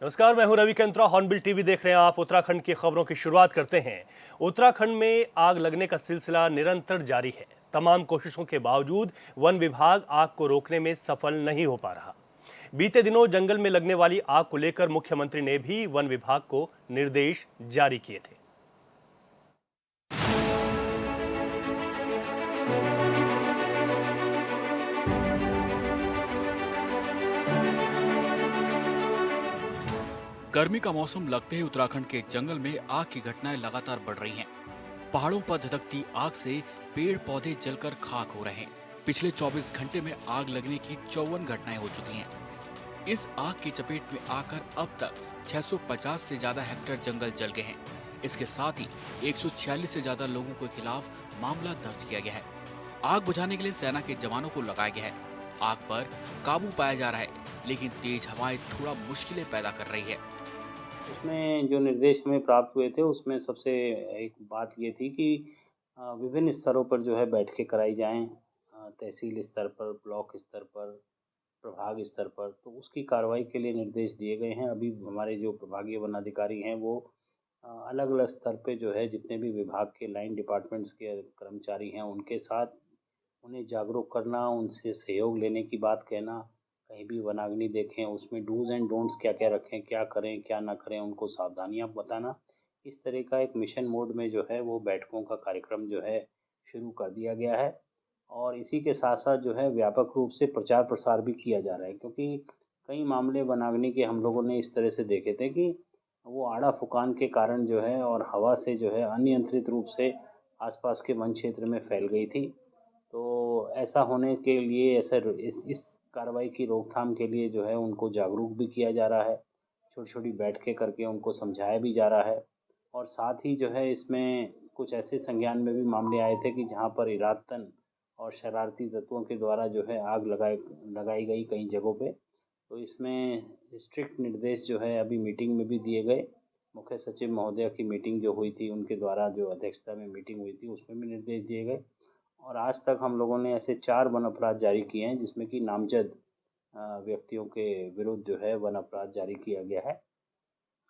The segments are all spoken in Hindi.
नमस्कार, मैं हूं रवि कंत्रा। हॉर्नबिल टीवी देख रहे हैं आप। उत्तराखंड की खबरों की शुरुआत करते हैं। उत्तराखंड में आग लगने का सिलसिला निरंतर जारी है। तमाम कोशिशों के बावजूद वन विभाग आग को रोकने में सफल नहीं हो पा रहा। बीते दिनों जंगल में लगने वाली आग को लेकर मुख्यमंत्री ने भी वन विभाग को निर्देश जारी किए थे। गर्मी का मौसम लगते ही उत्तराखंड के जंगल में आग की घटनाएं लगातार बढ़ रही हैं। पहाड़ों पर धधकती आग से पेड़ पौधे जलकर खाक हो रहे हैं। पिछले 24 घंटे में आग लगने की 54 घटनाएं हो चुकी हैं। इस आग की चपेट में आकर अब तक 650 से ज्यादा हेक्टेयर जंगल जल गए हैं। इसके साथ ही 146 से ज्यादा लोगों के खिलाफ मामला दर्ज किया गया है। आग बुझाने के लिए सेना के जवानों को लगाया गया है। आग पर काबू पाया जा रहा है, लेकिन तेज हवाएं थोड़ा मुश्किलें पैदा कर रही है। उसमें जो निर्देश हमें प्राप्त हुए थे उसमें सबसे एक बात ये थी कि विभिन्न स्तरों पर जो है बैठकें कराई जाएँ, तहसील स्तर पर, ब्लॉक स्तर पर, प्रभाग स्तर पर, तो उसकी कार्रवाई के लिए निर्देश दिए गए हैं। अभी हमारे जो प्रभागीय वनाधिकारी हैं वो अलग-अलग स्तर पे जो है जितने भी विभाग के लाइन डिपार्टमेंट्स के कर्मचारी हैं उनके साथ उन्हें जागरूक करना, उनसे सहयोग लेने की बात कहना, कहीं भी वनाग्नि देखें उसमें डूज़ एंड डोंट्स क्या-क्या रखें, क्या करें, क्या ना करें, उनको सावधानियाँ बताना। इस तरह का एक मिशन मोड में जो है वो बैठकों का कार्यक्रम जो है शुरू कर दिया गया है और इसी के साथ-साथ जो है व्यापक रूप से प्रचार-प्रसार भी किया जा रहा है क्योंकि कई मामले वनाग्नि के हम लोगों ने इस तरह से देखे थे कि वो आड़ा-फुकान के कारण जो है और हवा से जो है अनियंत्रित रूप से आस-पास के वन क्षेत्र में फैल गई थी। तो ऐसा होने के लिए ऐसा इस कार्रवाई की रोकथाम के लिए जो है उनको जागरूक भी किया जा रहा है। छोटी-छोटी बैठकें करके उनको समझाया भी जा रहा है और साथ ही जो है इसमें कुछ ऐसे संज्ञान में भी मामले आए थे कि जहाँ पर इरादतन और शरारती तत्वों के द्वारा जो है आग लगाई गई कई जगहों पे। तो इसमें स्ट्रिक्ट निर्देश जो है अभी मीटिंग में भी दिए गए। मुख्य सचिव महोदया की मीटिंग जो हुई थी उनके द्वारा जो अध्यक्षता में मीटिंग हुई थी उसमें भी निर्देश दिए गए और आज तक हम लोगों ने ऐसे 4 वन अपराध जारी किए हैं जिसमें कि नामजद व्यक्तियों के विरुद्ध जो है वन अपराध जारी किया गया है।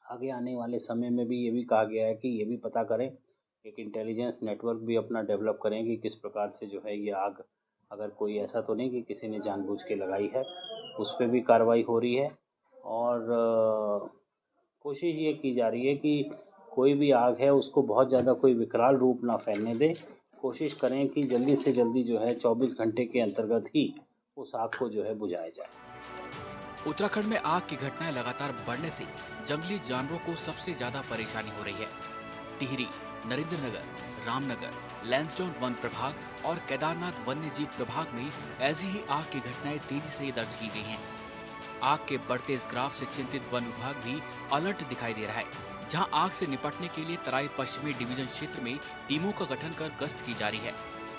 आगे आने वाले समय में भी ये भी कहा गया है कि ये भी पता करें, एक इंटेलिजेंस नेटवर्क भी अपना डेवलप करें कि किस प्रकार से जो है ये आग, अगर कोई ऐसा तो नहीं कि किसी ने जानबूझ के लगाई है, उस पे भी कार्रवाई हो रही है और कोशिश ये की जा रही है कि कोई भी आग है उसको बहुत ज़्यादा कोई विकराल रूप ना फैलने दें। कोशिश करें कि जल्दी से जल्दी जो है 24 घंटे के अंतर्गत ही उस आग को जो है बुझाया जाए। उत्तराखंड में आग की घटनाएं लगातार बढ़ने से जंगली जानवरों को सबसे ज्यादा परेशानी हो रही है। टिहरी, नरेंद्रनगर, रामनगर, लैंसडाउन वन प्रभाग और केदारनाथ वन्य जीव प्रभाग में ऐसी ही आग की घटनाएं तेजी से दर्ज की गई हैं। आग के बढ़ते इस ग्राफ से चिंतित वन विभाग भी अलर्ट दिखाई दे रहा है, जहां आग से निपटने के लिए तराई पश्चिमी डिवीजन क्षेत्र में टीमों का गठन कर गश्त की जा रही है।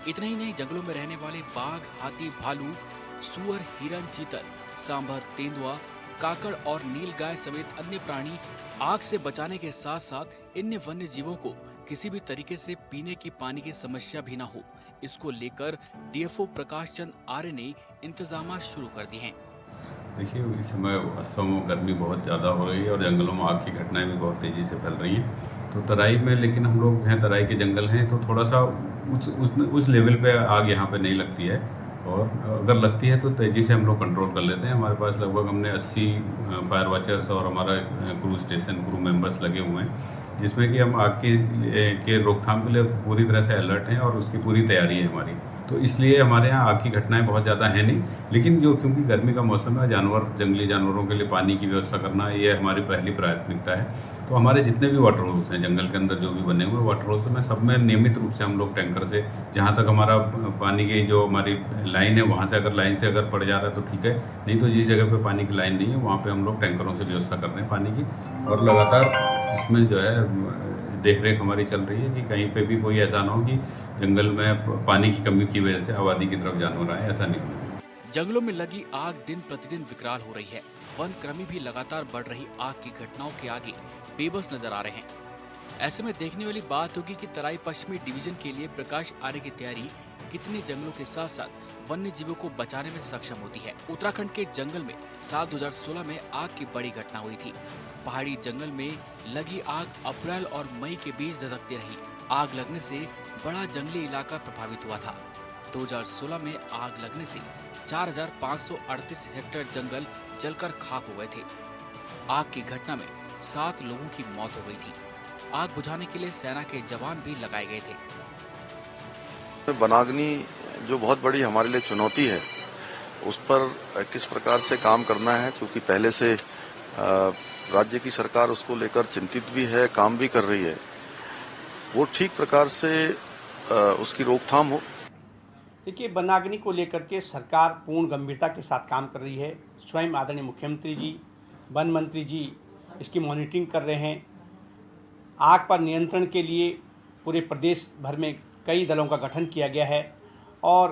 इतना ही नहीं, जंगलों में रहने वाले बाघ, हाथी, भालू, सुअर, हिरन, चीतल, सांभर, तेंदुआ, काकड़ और नीलगाय समेत अन्य प्राणी आग से बचाने के साथ साथ इन वन्य जीवों को किसी भी तरीके से पीने की पानी की समस्या भी न हो, इसको लेकर डीएफओ प्रकाश चंद आर्य ने इंतजाम शुरू कर दिए हैं। देखिए, इस समय वास्तव में गर्मी बहुत ज़्यादा हो रही है और जंगलों में आग की घटनाएं भी बहुत तेज़ी से फैल रही हैं। तो तराई में, लेकिन हम लोग हैं, तराई के जंगल हैं, तो थोड़ा सा उस लेवल पे आग यहाँ पे नहीं लगती है और अगर लगती है तो तेज़ी से हम लोग कंट्रोल कर लेते हैं। हमारे पास लगभग हमने 80 फायर वॉचर्स और हमारा क्रू मेंबर्स लगे हुए हैं, जिसमें कि हम आग के रोकथाम के लिए पूरी तरह से अलर्ट हैं और उसकी पूरी तैयारी है हमारी। तो इसलिए हमारे यहाँ आग की घटनाएं बहुत ज़्यादा है नहीं, लेकिन क्योंकि गर्मी का मौसम है, जंगली जानवरों के लिए पानी की व्यवस्था करना ये हमारी पहली प्राथमिकता है। तो हमारे जितने भी वाटर होल्स हैं जंगल के अंदर, जो भी बने हुए वाटर होल्स में, सब में नियमित रूप से हम लोग टैंकर से, जहाँ तक हमारा पानी की जो हमारी लाइन है वहाँ से अगर लाइन से अगर पड़ जा रहा है तो ठीक है, नहीं तो जिस जगह पे पानी की लाइन नहीं है वहाँ पे हम लोग टैंकरों से व्यवस्था कर रहे हैं पानी की। और लगातार इसमें जो है देख रेख हमारी चल रही है कि कहीं पे भी कोई ऐसा ना हो कि जंगल में पानी की कमी की वजह से आबादी की तरफ जानवर आए, ऐसा नहीं हो। जंगलों में लगी आग दिन प्रतिदिन विकराल हो रही है। वन कर्मी भी लगातार बढ़ रही आग की घटनाओं के आगे बेबस नजर आ रहे हैं। ऐसे में देखने वाली बात होगी कि तराई पश्चिमी डिवीजन के लिए प्रकाश आर्य की तैयारी कितने जंगलों के साथ साथ वन्य जीवों को बचाने में सक्षम होती है। उत्तराखंड के जंगल में साल 2016 में आग की बड़ी घटना हुई थी। पहाड़ी जंगल में लगी आग अप्रैल और मई के बीच धधकती रही। आग लगने से बड़ा जंगली इलाका प्रभावित हुआ था। 2016 में आग लगने से 4,538 हेक्टेयर जंगल जलकर खाक हो गए थे। आग की घटना में 7 लोगों की मौत हो गई थी। आग बुझाने के लिए सेना के जवान भी लगाए गए थे। वनाग्नि जो बहुत बड़ी हमारे लिए चुनौती है, उस पर किस प्रकार से काम करना है, क्योंकि पहले से राज्य की सरकार उसको लेकर चिंतित भी है, काम भी कर रही है, वो ठीक प्रकार से उसकी रोकथाम हो। देखिए, वनाग्नि को लेकर के सरकार पूर्ण गंभीरता के साथ काम कर रही है। स्वयं आदरणीय मुख्यमंत्री जी, वन मंत्री जी इसकी मॉनिटरिंग कर रहे हैं। आग पर नियंत्रण के लिए पूरे प्रदेश भर में कई दलों का गठन किया गया है और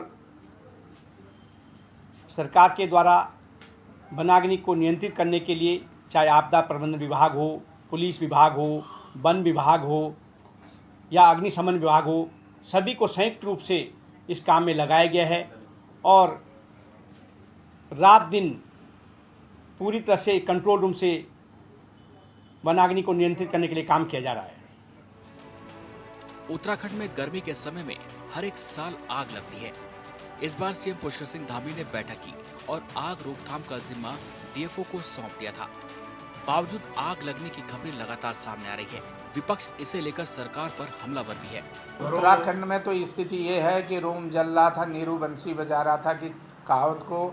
सरकार के द्वारा वनाग्नि को नियंत्रित करने के लिए चाहे आपदा प्रबंधन विभाग हो, पुलिस विभाग हो, वन विभाग हो या अग्निशमन विभाग हो, सभी को संयुक्त रूप से इस काम में लगाया गया है और रात दिन पूरी तरह से कंट्रोल रूम से वनाग्नि को नियंत्रित करने के लिए काम किया जा रहा है। उत्तराखंड में गर्मी के समय में हर एक साल आग लगती है। इस बार सीएम पुष्कर सिंह धामी ने बैठक की और आग रोकथाम का जिम्मा डीएफओ को सौंप दिया था। बावजूद आग लगने की खबरें लगातार सामने आ रही है। विपक्ष इसे लेकर सरकार पर हमलावर भी है। उत्तराखंड में तो स्थिति ये है कि रोम जल रहा था, नीरू बंसी बजा रहा था कि कहावत को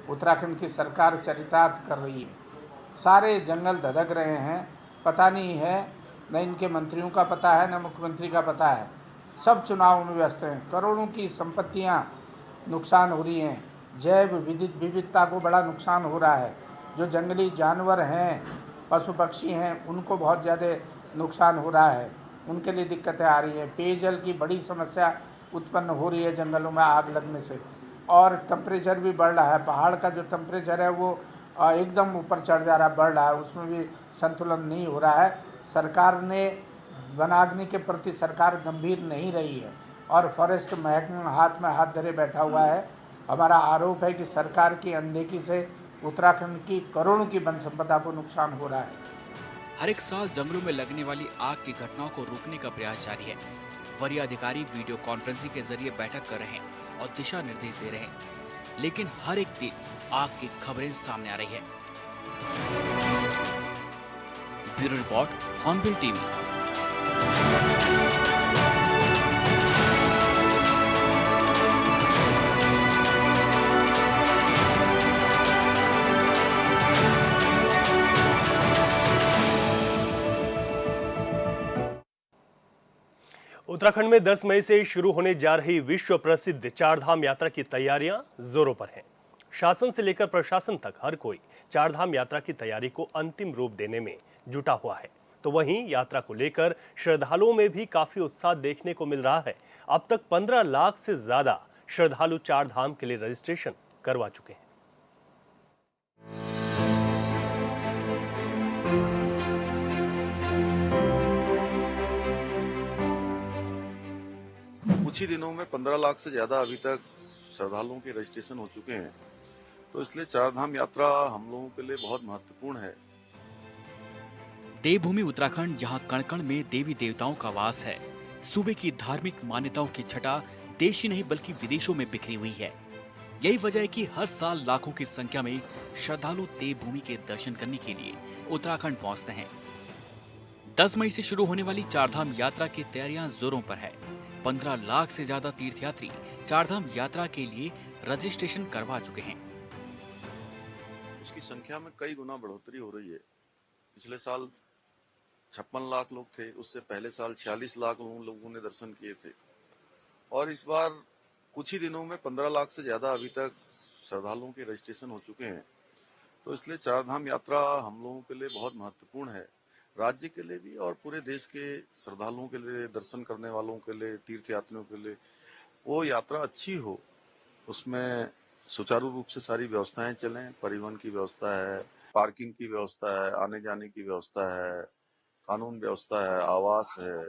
उत्तराखंड की सरकार चरितार्थ कर रही है। सारे जंगल धधक रहे हैं, पता नहीं है, न इनके मंत्रियों का पता है, न मुख्यमंत्री का पता है। सब चुनाव में व्यस्त हैं। करोड़ों की संपत्तियां नुकसान हो रही हैं। जैव विविधता को बड़ा नुकसान हो रहा है। जो जंगली जानवर हैं, पशु पक्षी हैं, उनको बहुत ज़्यादा नुकसान हो रहा है। उनके लिए दिक्कतें आ रही हैं। पेयजल की बड़ी समस्या उत्पन्न हो रही है जंगलों में आग लगने से, और टेम्परेचर भी बढ़ रहा है। पहाड़ का जो टेम्परेचर है वो एकदम ऊपर चढ़ जा रहा है, बढ़ रहा है, उसमें भी संतुलन नहीं हो रहा है। सरकार ने वनाग्नि के प्रति सरकार गंभीर नहीं रही है और फॉरेस्ट महकमा हाथ में हाथ धरे बैठा हुआ है। हमारा आरोप है कि सरकार की अनदेखी से उत्तराखंड की करोड़ों की वन संपदा को नुकसान हो रहा है। हर एक साल जंगलों में लगने वाली आग की घटनाओं को रोकने का प्रयास जारी है। वरीय अधिकारी वीडियो कॉन्फ्रेंसिंग के जरिए बैठक कर रहे हैं और दिशा निर्देश दे रहे हैं, लेकिन हर एक दिन आग की खबरें सामने आ रही है। Bureau report, hornbill TV. Uttarakhand में 10 मई से शुरू होने जा रही विश्व प्रसिद्ध चारधाम यात्रा की तैयारियां जोरों पर हैं। शासन से लेकर प्रशासन तक हर कोई चारधाम यात्रा की तैयारी को अंतिम रूप देने में जुटा हुआ है। तो वहीं यात्रा को लेकर श्रद्धालुओं में भी काफी उत्साह देखने को मिल रहा है। अब तक 15 लाख से ज्यादा श्रद्धालु चारधाम के लिए रजिस्ट्रेशन करवा चुके हैं। कुछ ही दिनों में 15 लाख से ज्यादा अभी तक श्रद्धालुओं के रजिस्ट्रेशन हो चुके हैं, तो इसलिए चारधाम यात्रा हम लोगों के लिए बहुत महत्वपूर्ण है। देवभूमि उत्तराखंड, जहां कण-कण में देवी देवताओं का वास है, सूबे की धार्मिक मान्यताओं की छटा देश ही नहीं बल्कि विदेशों में बिखरी हुई है। यही वजह है कि हर साल लाखों की संख्या में श्रद्धालु देवभूमि के दर्शन करने के लिए उत्तराखंड पहुंचते हैं। 10 मई से शुरू होने वाली चारधाम यात्रा की तैयारियां जोरों पर है। 15 लाख से ज्यादा तीर्थयात्री चारधाम यात्रा के लिए रजिस्ट्रेशन करवा चुके हैं। उसकी संख्या में कई गुना बढ़ोतरी हो रही है। पिछले साल 56 लाख लोग थे, उससे पहले साल 46 लाख लोगों ने दर्शन किए थे, और इस बार कुछ ही दिनों में 15 लाख से ज्यादा अभी तक श्रद्धालुओं के रजिस्ट्रेशन हो चुके हैं। तो इसलिए चारधाम यात्रा हम लोगों के लिए बहुत महत्वपूर्ण है, राज्य के लिए भी और पूरे देश के श्रद्धालुओं के लिए, दर्शन करने वालों के लिए, तीर्थयात्रियों के लिए वो यात्रा अच्छी हो, उसमें सुचारू रूप से सारी व्यवस्थाएं चलें। परिवहन की व्यवस्था है, पार्किंग की व्यवस्था है, आने जाने की व्यवस्था है, कानून व्यवस्था है, आवास है,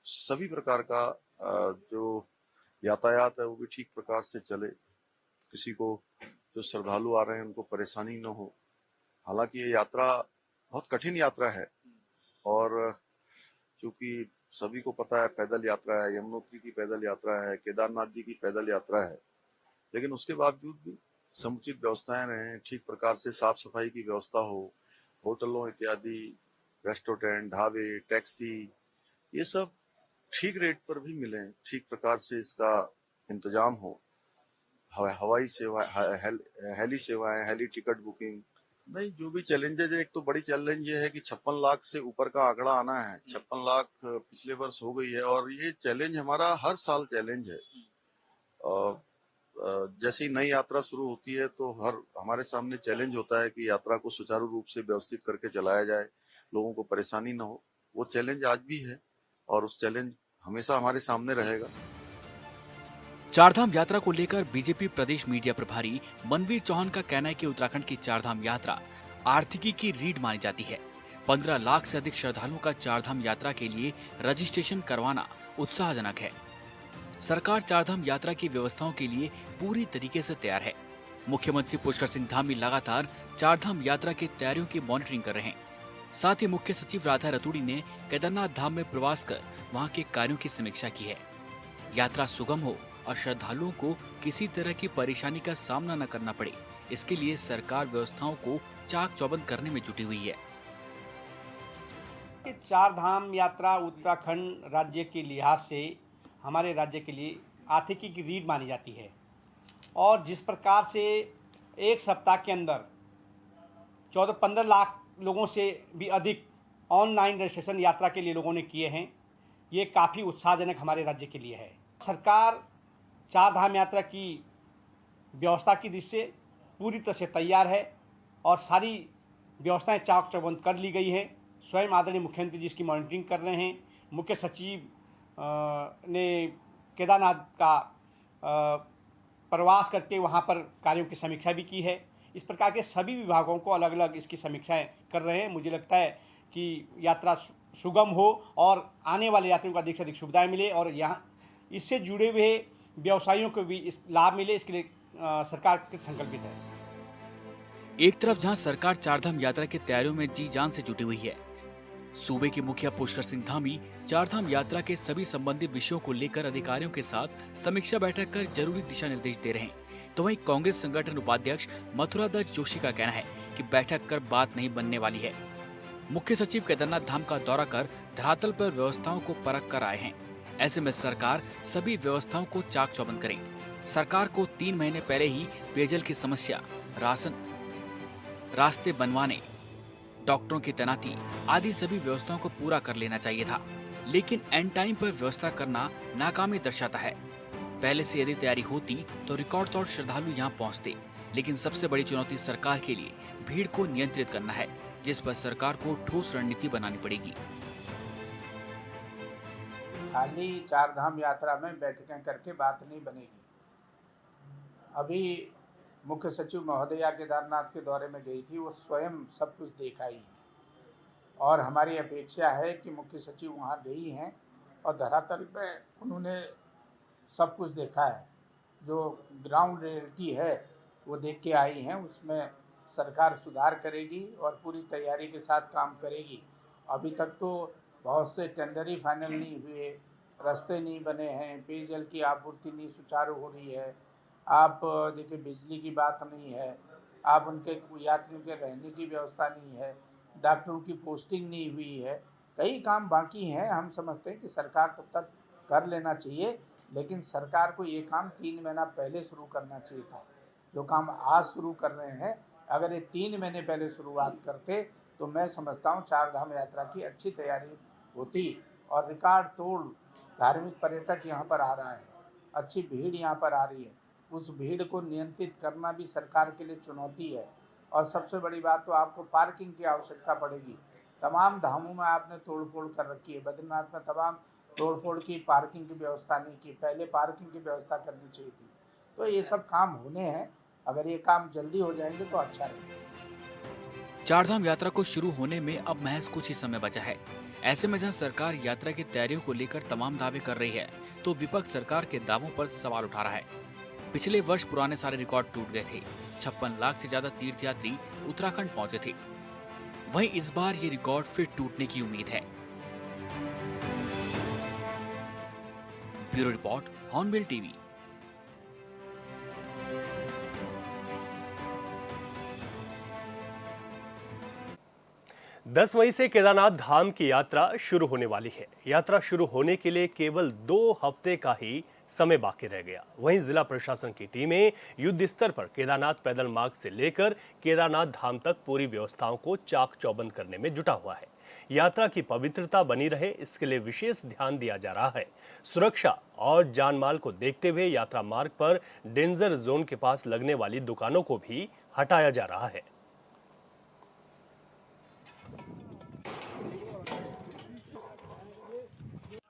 सभी प्रकार का जो यातायात है वो भी ठीक प्रकार से चले। किसी को जो श्रद्धालु आ रहे हैं उनको परेशानी न हो। हालांकि ये यात्रा बहुत कठिन यात्रा है और क्योंकि सभी को पता है पैदल यात्रा है, यमुनोत्री की पैदल यात्रा है, केदारनाथ जी की पैदल यात्रा है, लेकिन उसके बावजूद भी समुचित व्यवस्थाएं रहें, ठीक प्रकार से साफ सफाई की व्यवस्था हो, होटलों इत्यादि, रेस्टोरेंट, ढाबे, टैक्सी, ये सब ठीक रेट पर भी मिलें, ठीक प्रकार से इसका इंतजाम हो। हवाई सेवा, हेली सेवाएं, हेली टिकट बुकिंग, नहीं जो भी चैलेंजेज है, एक तो बड़ी चैलेंज ये है कि 56 लाख से ऊपर का आंकड़ा आना है। 56 लाख पिछले वर्ष हो गई है और ये चैलेंज हमारा हर साल चैलेंज है। जैसे ही नई यात्रा शुरू होती है तो हमारे सामने चैलेंज होता है कि यात्रा को सुचारू रूप से व्यवस्थित करके चलाया जाए, लोगों को परेशानी न हो। वो चैलेंज आज भी है और उस चैलेंज हमेशा हमारे सामने रहेगा। चारधाम यात्रा को लेकर बीजेपी प्रदेश मीडिया प्रभारी मनवीर चौहान का कहना है कि उत्तराखंड की चारधाम यात्रा आर्थिकी की रीढ़ मानी जाती है। 15 लाख से अधिक श्रद्धालुओं का चारधाम यात्रा के लिए रजिस्ट्रेशन करवाना उत्साहजनक है। सरकार चारधाम यात्रा की व्यवस्थाओं के लिए पूरी तरीके से तैयार है। मुख्यमंत्री पुष्कर सिंह धामी लगातार चारधाम यात्रा की तैयारियों की मॉनिटरिंग कर रहे हैं। साथ ही मुख्य सचिव राधा रतूड़ी ने केदारनाथ धाम में प्रवास कर वहां के कार्यों की समीक्षा की है। यात्रा सुगम हो और श्रद्धालुओं को किसी तरह की परेशानी का सामना न करना पड़े, इसके लिए सरकार व्यवस्थाओं को चाक चौबंद करने में जुटी हुई है। चार धाम यात्रा उत्तराखंड राज्य के लिहाज से हमारे राज्य के लिए आर्थिकी की रीढ़ मानी जाती है और जिस प्रकार से एक सप्ताह के अंदर 14-15 लाख लोगों से भी अधिक ऑनलाइन रजिस्ट्रेशन यात्रा के लिए लोगों ने किए हैं, ये काफ़ी उत्साहजनक हमारे राज्य के लिए है। सरकार चार धाम यात्रा की व्यवस्था की दृष्टि से पूरी तरह से तैयार है और सारी व्यवस्थाएं चाक चौबंद कर ली गई हैं। स्वयं आदरणीय मुख्यमंत्री जी इसकी मॉनिटरिंग कर रहे हैं। मुख्य सचिव ने केदारनाथ का प्रवास करके वहां पर कार्यों की समीक्षा भी की है। इस प्रकार के सभी विभागों को अलग अलग इसकी समीक्षाएं कर रहे हैं। मुझे लगता है कि यात्रा सुगम हो और आने वाले यात्रियों को अधिक से अधिक सुविधाएं मिले और यहाँ इससे जुड़े हुए व्यवसायियों को भी इस लाभ मिले, इसके लिए सरकार संकल्पित है। एक तरफ जहां सरकार चारधाम यात्रा की तैयारियों में जी जान से जुटी हुई है, सूबे के मुखिया पुष्कर सिंह धामी चारधाम यात्रा के सभी संबंधित विषयों को लेकर अधिकारियों के साथ समीक्षा बैठक कर जरूरी दिशा निर्देश दे रहे हैं। तो वहीं कांग्रेस संगठन उपाध्यक्ष मथुरादास जोशी का कहना है कि बैठक कर बात नहीं बनने वाली है। मुख्य सचिव केदारनाथ धाम का दौरा कर धरातल पर व्यवस्थाओं को परख कर आए हैं। ऐसे में सरकार सभी व्यवस्थाओं को चाक चौबंद करे। सरकार को 3 महीने पहले ही पेयजल की समस्या, राशन, रास्ते बनवाने, डॉक्टरों की तैनाती आदि सभी व्यवस्थाओं को पूरा कर लेना चाहिए था, लेकिन एंड टाइम पर व्यवस्था करना नाकामी दर्शाता है। पहले से यदि तैयारी होती तो रिकॉर्ड तौर श्रद्धालु यहाँ पहुँचते, लेकिन सबसे बड़ी चुनौती सरकार के लिए भीड़ को नियंत्रित करना है, जिस पर सरकार को ठोस रणनीति बनानी पड़ेगी। खाली चारधाम यात्रा में बैठकें करके बात नहीं बनेगी। अभी मुख्य सचिव महोदया केदारनाथ के दौरे में गई थी, वो स्वयं सब कुछ देखा ही और हमारी अपेक्षा है कि मुख्य सचिव वहाँ गई हैं और धरातल पे उन्होंने सब कुछ देखा है। जो ग्राउंड रियलिटी है वो देख के आई हैं, उसमें सरकार सुधार करेगी और पूरी तैयारी के साथ काम करेगी। अभी तक तो बहुत से टेंडर ही फाइनल नहीं हुए, रास्ते नहीं बने हैं, पेयजल की आपूर्ति नहीं सुचारू हो रही है। आप देखिए बिजली की बात नहीं है, आप उनके यात्रियों के रहने की व्यवस्था नहीं है, डॉक्टरों की पोस्टिंग नहीं हुई है, कई काम बाकी हैं। हम समझते हैं कि सरकार तब तक कर लेना चाहिए, लेकिन सरकार को ये काम 3 महीना पहले शुरू करना चाहिए था। जो काम आज शुरू कर रहे हैं, अगर ये 3 महीने पहले शुरुआत करते तो मैं समझता हूँ चारधाम यात्रा की अच्छी तैयारी होती और रिकॉर्ड तोड़ धार्मिक पर्यटक यहाँ पर आ रहा है, अच्छी भीड़ यहाँ पर आ रही है। उस भीड़ को नियंत्रित करना भी सरकार के लिए चुनौती है। और सबसे बड़ी बात तो आपको पार्किंग की आवश्यकता पड़ेगी। तमाम धामों में आपने तोड़फोड़ कर रखी है, बद्रीनाथ में तमाम तोड़फोड़ की, पार्किंग की व्यवस्था नहीं की, पहले पार्किंग की व्यवस्था करनी चाहिए थी। तो ये सब काम होने हैं, अगर ये काम जल्दी हो जाएंगे तो अच्छा रहेगा। चारधाम यात्रा को शुरू होने में अब महज कुछ ही समय बचा है। ऐसे में जहां सरकार यात्रा की तैयारियों को लेकर तमाम दावे कर रही है, तो विपक्ष सरकार के दावों पर सवाल उठा रहा है। पिछले वर्ष पुराने सारे रिकॉर्ड टूट गए थे। 56 लाख से ज्यादा तीर्थयात्री उत्तराखंड पहुंचे थे। वहीं इस बार ये रिकॉर्ड फिर टूटने की उम्मीद है। Bureau report, hornbill TV. 10 मई से केदारनाथ धाम की यात्रा शुरू होने वाली है। यात्रा शुरू होने के लिए केवल 2 हफ्ते का ही समय बाकी रह गया। वहीं जिला प्रशासन की टीमें युद्ध स्तर पर केदारनाथ पैदल मार्ग से लेकर केदारनाथ धाम तक पूरी व्यवस्थाओं को चाक चौबंद करने में जुटा हुआ है। यात्रा की पवित्रता बनी रहे, इसके लिए विशेष ध्यान दिया जा रहा है। सुरक्षा और जानमाल को देखते हुए यात्रा मार्ग पर डेंजर जोन के पास लगने वाली दुकानों को भी हटाया जा रहा है।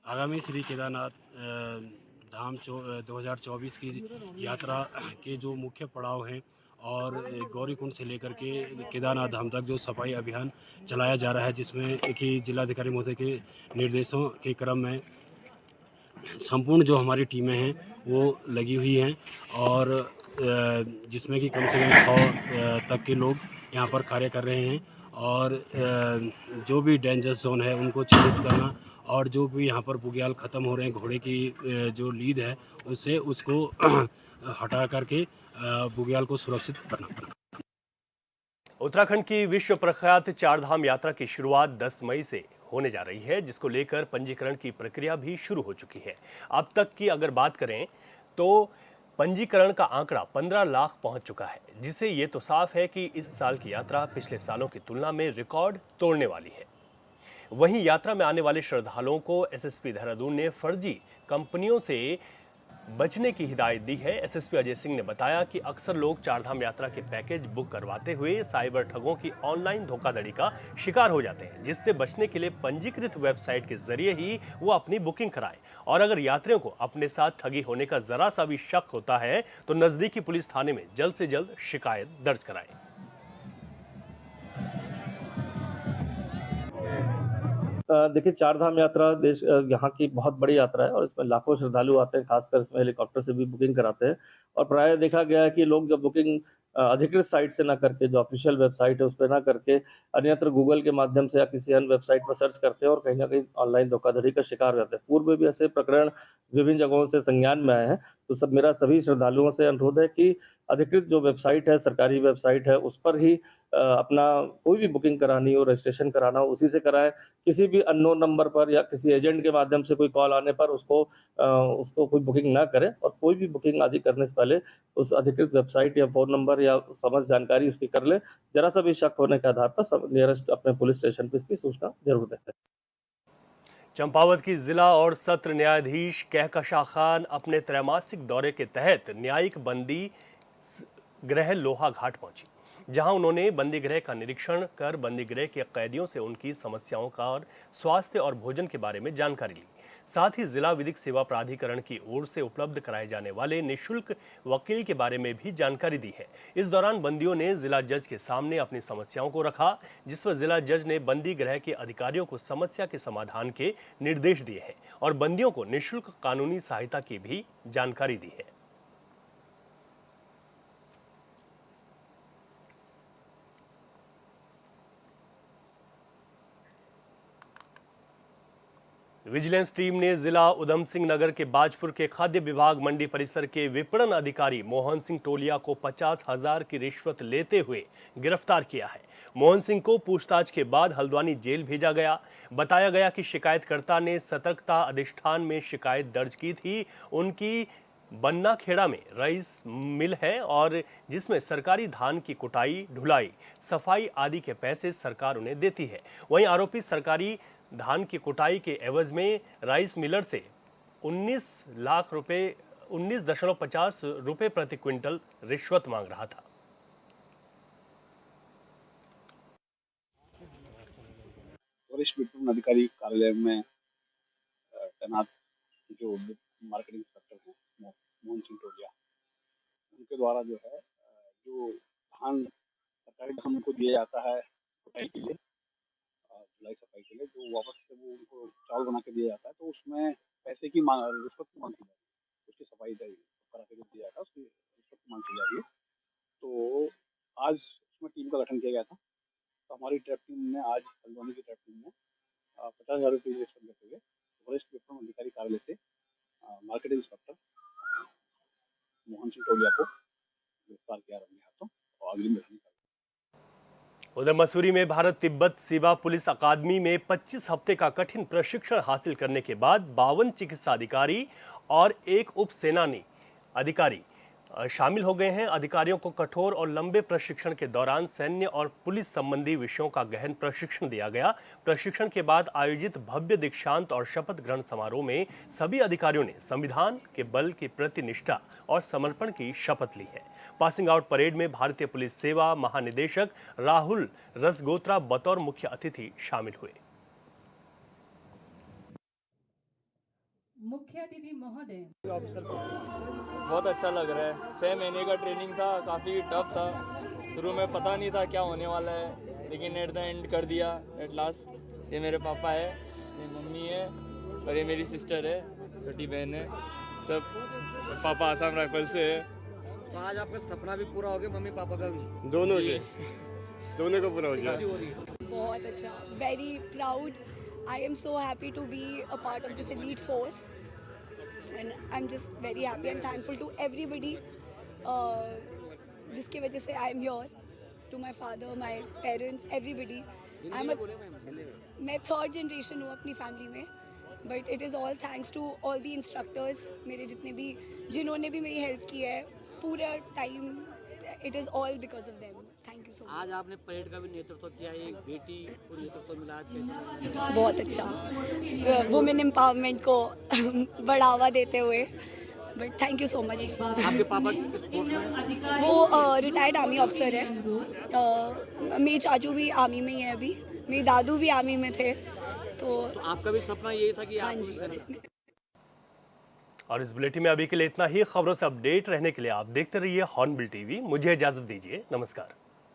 आगामी श्री केदारनाथ धाम 2024 की यात्रा के जो मुख्य पड़ाव हैं और गौरीकुंड से लेकर के केदारनाथ धाम तक जो सफाई अभियान चलाया जा रहा है, जिसमें एक ही जिलाधिकारी महोदय के निर्देशों के क्रम में संपूर्ण जो हमारी टीमें हैं वो लगी हुई हैं और जिसमें कि कम से कम 100 तक के लोग यहाँ पर कार्य कर रहे हैं और जो भी डेंजर जोन है उनको चिन्हित करना और जो भी यहाँ पर बुग्याल ख़त्म हो रहे हैं, घोड़े की जो लीद है उससे उसको हटा करके बुग्याल को सुरक्षित करना। उत्तराखंड की विश्व प्रख्यात चारधाम यात्रा की शुरुआत 10 मई से होने जा रही है, जिसको लेकर पंजीकरण की प्रक्रिया भी शुरू हो चुकी है। अब तक की अगर बात करें तो पंजीकरण का आंकड़ा 15 लाख पहुंच चुका है, जिससे ये तो साफ है कि इस साल की यात्रा पिछले सालों की तुलना में रिकॉर्ड तोड़ने वाली है। वहीं यात्रा में आने वाले श्रद्धालुओं को एसएसपी देहरादून ने फर्जी कंपनियों से बचने की हिदायत दी है। एसएसपी अजय सिंह ने बताया कि अक्सर लोग चारधाम यात्रा के पैकेज बुक करवाते हुए साइबर ठगों की ऑनलाइन धोखाधड़ी का शिकार हो जाते हैं, जिससे बचने के लिए पंजीकृत वेबसाइट के जरिए ही वो अपनी बुकिंग कराएं। और अगर यात्रियों को अपने साथ ठगी होने का जरा सा भी शक होता है तो नजदीकी पुलिस थाने में जल्द से जल्द शिकायत दर्ज कराएं। देखिए, चारधाम यात्रा देश यहाँ की बहुत बड़ी यात्रा है और इसमें लाखों श्रद्धालु आते हैं, खासकर इसमें हेलीकॉप्टर से भी बुकिंग कराते हैं। और प्रायः देखा गया है कि लोग जब बुकिंग अधिकृत साइट से ना करके, जो ऑफिशियल वेबसाइट है उस पर ना करके अन्यत्र गूगल के माध्यम से या किसी अन्य वेबसाइट पर सर्च करते हैं और कहीं ना कहीं ऑनलाइन धोखाधड़ी का शिकार रहते हैं। पूर्व में भी ऐसे प्रकरण विभिन्न जगहों से संज्ञान में आए हैं। तो मेरा सभी श्रद्धालुओं से अनुरोध है कि अधिकृत जो वेबसाइट है, सरकारी वेबसाइट है, उस पर ही अपना कोई भी बुकिंग करानी हो, रजिस्ट्रेशन कराना हो, उसी से कराएं। किसी भी अननोन नंबर पर या किसी एजेंट के माध्यम से कोई कॉल आने पर उसको कोई बुकिंग ना करें और कोई भी बुकिंग आदि करने से पहले उस अधिकृत वेबसाइट या फ़ोन नंबर या समस्त जानकारी उसकी कर लें। जरा सा भी शक होने के आधार पर नियरेस्ट अपने पुलिस स्टेशन पर इसकी सूचना जरूर दें। चंपावत की जिला और सत्र न्यायाधीश कहकशा खान अपने त्रैमासिक दौरे के तहत न्यायिक बंदी गृह लोहा घाट पहुंची, जहां उन्होंने बंदी गृह का निरीक्षण कर बंदी गृह के कैदियों से उनकी समस्याओं का और स्वास्थ्य और भोजन के बारे में जानकारी ली। साथ ही जिला विधिक सेवा प्राधिकरण की ओर से उपलब्ध कराए जाने वाले निःशुल्क वकील के बारे में भी जानकारी दी है। इस दौरान बंदियों ने जिला जज के सामने अपनी समस्याओं को रखा, जिस पर जिला जज ने बंदी गृह के अधिकारियों को समस्या के समाधान के निर्देश दिए हैं और बंदियों को निःशुल्क कानूनी सहायता की भी जानकारी दी है। विजिलेंस टीम ने जिला उधम सिंह नगर के बाजपुर के खाद्य विभाग मंडी परिसर के विपणन अधिकारी मोहन सिंह टोलिया को 50,000 की रिश्वत लेते हुए गिरफ्तार किया है। मोहन सिंह को पूछताछ के बाद हल्द्वानी जेल भेजा गया। बताया गया कि शिकायतकर्ता ने सतर्कता अधिष्ठान में शिकायत दर्ज की थी। उनकी बन्ना खेड़ा में राइस मिल है और जिसमें सरकारी धान की कुटाई, ढुलाई, सफाई आदि के पैसे सरकार उन्हें देती है। वहीं आरोपी सरकारी धान की कुटाई के एवज में राइस मिलर से 19.50 रुपए प्रति क्विंटल रिश्वत मांग रहा था। वरिष्ठ विपणन अधिकारी कार्यालय में तैनात जो मार्केटिंग इंस्पेक्टर हैं मोहन सिंह टोलिया, उनके द्वारा जो है जो धान सरकारी धान को दिया जाता है कुटाई के लिए, धुलाई सफाई के लिए, जो वापस से वो उनको चावल बना के दिया जाता है, तो उसमें पैसे की रिश्वत की मांग की जाती है, उसकी सफाई करा के जो दिया था उसकी रिश्वत मांग की जा रही है। तो आज उसमें टीम का गठन किया गया था। तो हमारी ट्रैप टीम ने आज हल्द्वानी की ट्रैप टीम ने 50,000 रुपये रिश्वत लेते हुए वरिष्ठ विपणन अधिकारी कार्यालय से मार्केटिंग इंस्पेक्टर मोहन सिंह टोलिया को गिरफ्तार किया रंगे हाथों और अग्रिम निगरानी कर। उधर मसूरी में भारत तिब्बत सीमा पुलिस अकादमी में 25 हफ्ते का कठिन प्रशिक्षण हासिल करने के बाद 52 चिकित्सा अधिकारी और एक उप सेनानी अधिकारी शामिल हो गए हैं। अधिकारियों को कठोर और लंबे प्रशिक्षण के दौरान सैन्य और पुलिस संबंधी विषयों का गहन प्रशिक्षण दिया गया। प्रशिक्षण के बाद आयोजित भव्य दीक्षांत और शपथ ग्रहण समारोह में सभी अधिकारियों ने संविधान के बल की प्रति निष्ठा और समर्पण की शपथ ली है। पासिंग आउट परेड में भारतीय पुलिस सेवा महानिदेशक राहुल रसगोत्रा बतौर मुख्य अतिथि शामिल हुए। मुख्य अतिथि महोदय, ऑफिसर को बहुत अच्छा लग रहा है। 6 महीने का ट्रेनिंग था, काफ़ी टफ था। शुरू में पता नहीं था क्या होने वाला है, लेकिन एट द एंड कर दिया एट लास्ट। ये मेरे पापा है, ये मम्मी है और ये मेरी सिस्टर है, छोटी बहन है। सब पापा आसाम राइफल से है। तो आज आपका सपना भी पूरा हो गया, मम्मी पापा का भी? दोनों को पूरा हो गया। बहुत अच्छा, very proud. I am so happy to be a part of this elite force, and I'm just very happy and thankful to everybody जिसकी वजह से I am here, to my father, my parents, everybody. मैं थर्ड जनरेशन हूँ अपनी फैमिली में, but it is all thanks to all the instructors, मेरे जितने भी जिन्होंने भी मेरी हेल्प की है पूरा time. It is all because of them. Thank you so much. आज आपने परेड का भी नेतृत्व किया, एक बेटी को नेतृत्व मिला, आज कैसा लगा? बहुत अच्छा, वुमेन एम्पावरमेंट को बढ़ावा देते हुए। But thank you so much. आपके पापा किस पोस्ट में? वो रिटायर्ड आर्मी ऑफिसर है। मेरे चाचू भी आर्मी में ही है अभी, मेरे दादू भी आर्मी में थे। तो आपका भी सपना यही था कि हाँ आप जी। और इस बुलेटिन में अभी के लिए इतना ही। खबरों से अपडेट रहने के लिए आप देखते रहिए हॉर्नबिल टीवी। मुझे इजाजत दीजिए, नमस्कार।